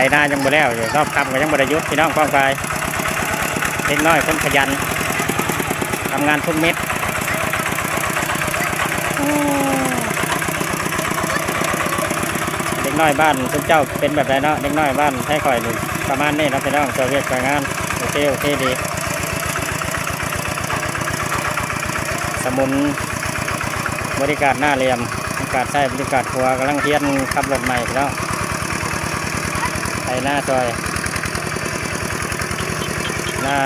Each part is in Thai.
ไถนายังบ่แล้วอยู่รอบคำก็ยังบ่ได้หยุดพี่น้องป้องไปเล็กน้อยคนขยันทำงานทุกเม็ดเด็กน้อยบ้านทุกเจ้าเป็นแบบไรเนาะเด็กน้อยบ้านให้คอยหนึ่งประมาณนี้นะพี่น้องเซอร์เวียสงานโอเคดีสมุนบริการหน้าเรียมบริการใช้บริการครัวกำลังเทียนขับรถใหม่พี่น้องไถหน้าซอยหน้า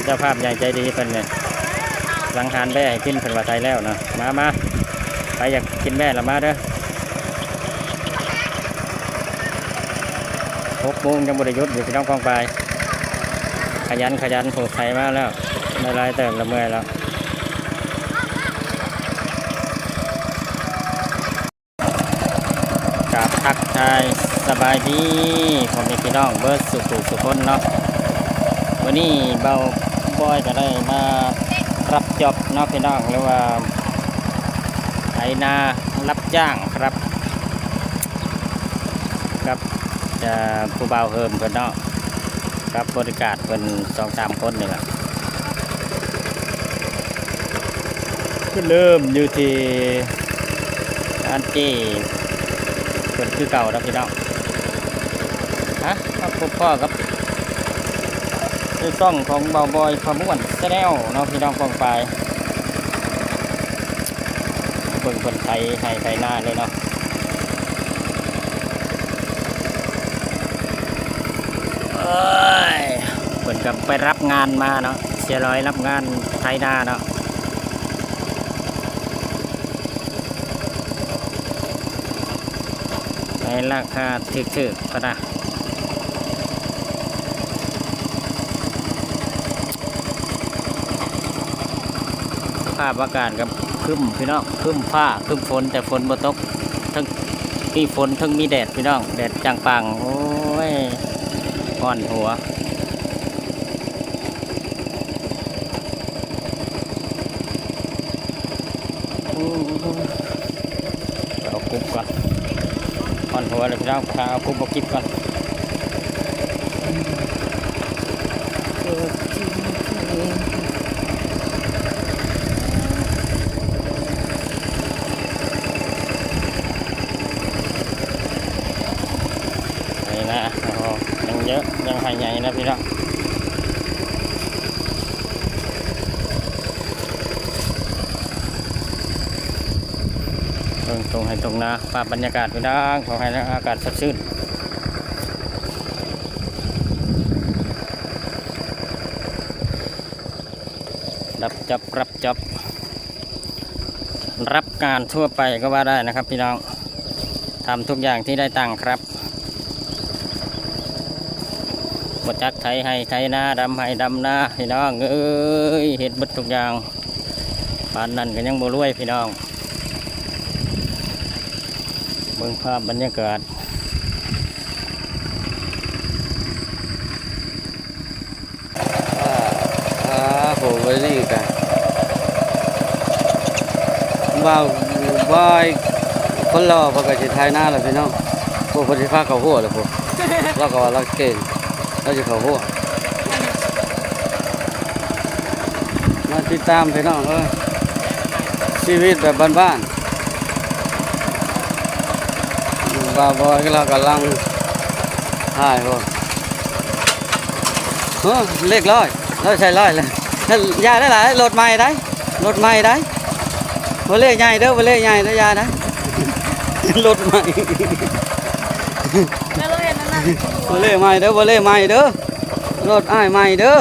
เจ้าภาพใหญ่ใจดีเป็นเนี่ยหลังหานแบ่ให้กินเป็นว่าไทยแล้วเนาะมาใครอยากกินแบ่ละมาเด้อ6 โมงยังบริยุทธ์อยู่พี่น้องกองไปขยันผูกไทยมาแล้วไม่ไรเติมละเมื่อยแล้วกับทักทายสบายดีผมมีพี่น้องเบิร์ดสุคนเนาะวันนี้เบาบอยก็ได้มารับจอบเนาะพี่น้องหรือว่าไถนารับจ้างครับกับจะผู้เบาเฮิมเพิ่นเนาะกับบริการเพิ่น2-3 คนนี่แหละก็เริ่มอยู่ที่อันที่เพิ่นคือเก่าแล้วพี่น้องครับพบพ่อครับคือซ่องของเบาบอยพาม่วนแนลเนาะพี่น้องกองไปเบิ่งคนไทยให้ไทยหน้าเลยเนาะเพิ่นกับไปรับงานมาเนาะเสียร้อยรับงานไทยหน้าเนาะในราคาถึกๆก็ได้ภาพอากาศกับครึ้มพี่น้องครึ้มฟ้าครึ้มฝนแต่ฝนบ่ตกทั้งมีฝนทั้งมีแดดพี่น้องแดดจางปังโอ้ยอ่อนหัวเอากุ๊บก่อนอ่อนหัวเลยพี่น้องเอากุ๊บเอากิ๊บก่อนนะยังเยอะยังหายใหญ่นะพี่น้องตรงให้ตรงนะภาพบรรยากาศพี่น้องขอให้อากาศสดชื่นรับจบรับการทั่วไปก็ว่าได้นะครับพี่น้องทำทุกอย่างที่ได้ตังค์ครับบดจักไถให้ไถนาดำให้ดำนาพี่น้องเอ้ยเห็ดบดทุกอย่างบ้านนั้นก็ยังบ่รวยพี่น้องเบิ่งภาพบรรยากาศผมไว้นี่กันบ่ายคนรอพอกระชิไทยหน้าเลยพี่น้องพวกคนที่ฟ้าเขาหัวเลยพวกเราก็ว่าเราเก่งเราจะเขาหัวมาติดตามพี่น้องชีวิตแบบบ้านๆบ่อยเรากำลังถ่ายพวกเล็กร้อยใส่ร้อยเลยยาได้หลายรถใหม่ได้บ่เล่ใหญ่เด้อบ่เล่ใหญ่เด้อยาได้รถใหม่บ่เล่ใหม่เด้อบ่เล่ใหม่เด้อรถอ้ายใหม่เด้อ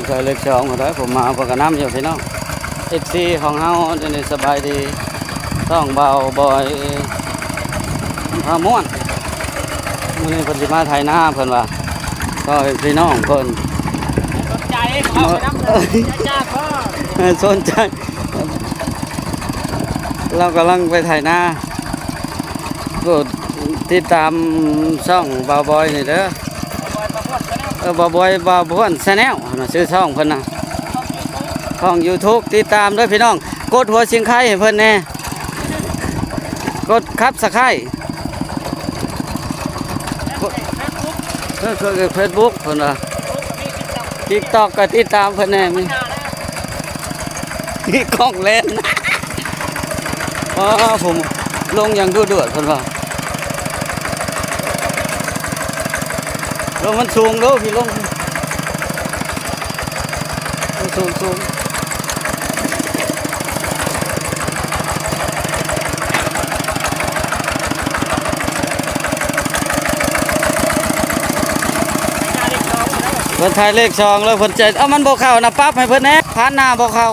ใส่เล็ก2ก็ได้ผมมาพอกันน้ำอยู่พี่น้องFCของเฮาจะได้สบายดีต้องเบาบ่อยพาม่วนมื้อนี้เพิ่นสิมาไถนาเพิ่นว่าก็พี่น้องเพิ่นสนใจเขาไปน้ำเลยจ้าพ่อสนใจเรากำลังไปไถนาก็ติดตามช่องบ่าวบอยนี่เด้อบ่าวบอยบ่าวบ้วนแชนแนลชื่อช่องเพิ่นนะช่อง YouTube ติดตามด้วยพี่น้องกดหัวเสียงไข่ให้เพิ่นแน่กดซับสไครบ์ คือเฟซบุ๊กเพิ่นว่า TikTok ก็ติดตามเพิ่นแน่มีนี่กล้องเล่นอ๋อผมลงอย่างดุเดือดเพิ่นว่าลงมันสูงเด้อพี่ลงสูงเพิ่นถ่ายเลข2แล้วเพิ่นใจมันบ่เข้านะปั๊บให้เพิ่นแหน่ผ่านหน้าบ่เข้า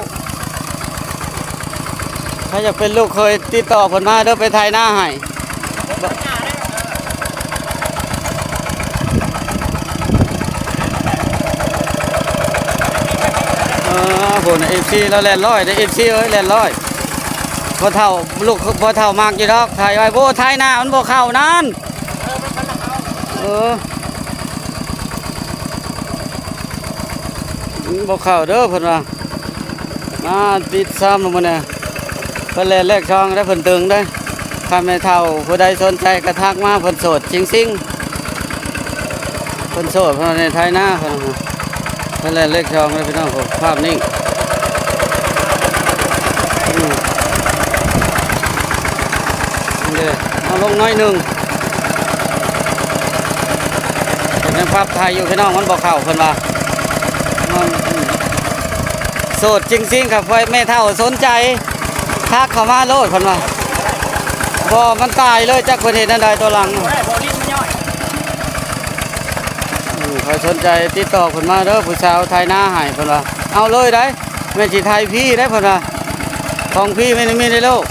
ถ้าอยากเป็นลูกเคยติดต่อเพิ่นมาเด้อไปถ่ายหน้าให้โหนะ FC แล้วแล่นร้อยเด้อ FC เอ้ยแล่นร้อยพอเท่าลูกพอเท่ามากอยู่ดอกถ่ายไว้โบ่ถ่ายหน้ามันบ่เข้านั่นบ่เข้าเด้อเพิ่นว่ามาติดซ้ำลงมาเนี่ยเพิ่นแล่นเลขช่องได้เพิ่นตึงได้ถ้าแม่เฒ่าผู้ใดสนใจก็ทักมาเพิ่นโสดจริงๆเพิ่นโสดเพิ่นในไทยหน้าเพิ่นแล่นเลขช่องได้พี่น้องภาพนิ่งเด้อเอาลงน้อยหนึงยังภาพไทยอยู่พี่น้องมันบ่เข้าเพิ่นว่าโสดจริงๆครับไว้แม่เฒ่าสนใจทักเข้ามาโลดเพิ่นว่าบ่มันตายเลยจักเพิ่นเฮ็ดอันใดตัวหลังใครสนใจติดต่อเพิ่นมาเด้อผู้สาวไทยหน้าให้เพิ่นว่าเอาเลยได้แม่สิไทยพี่ได้เพิ่นว่าของพี่ไม่ได้มีในโลก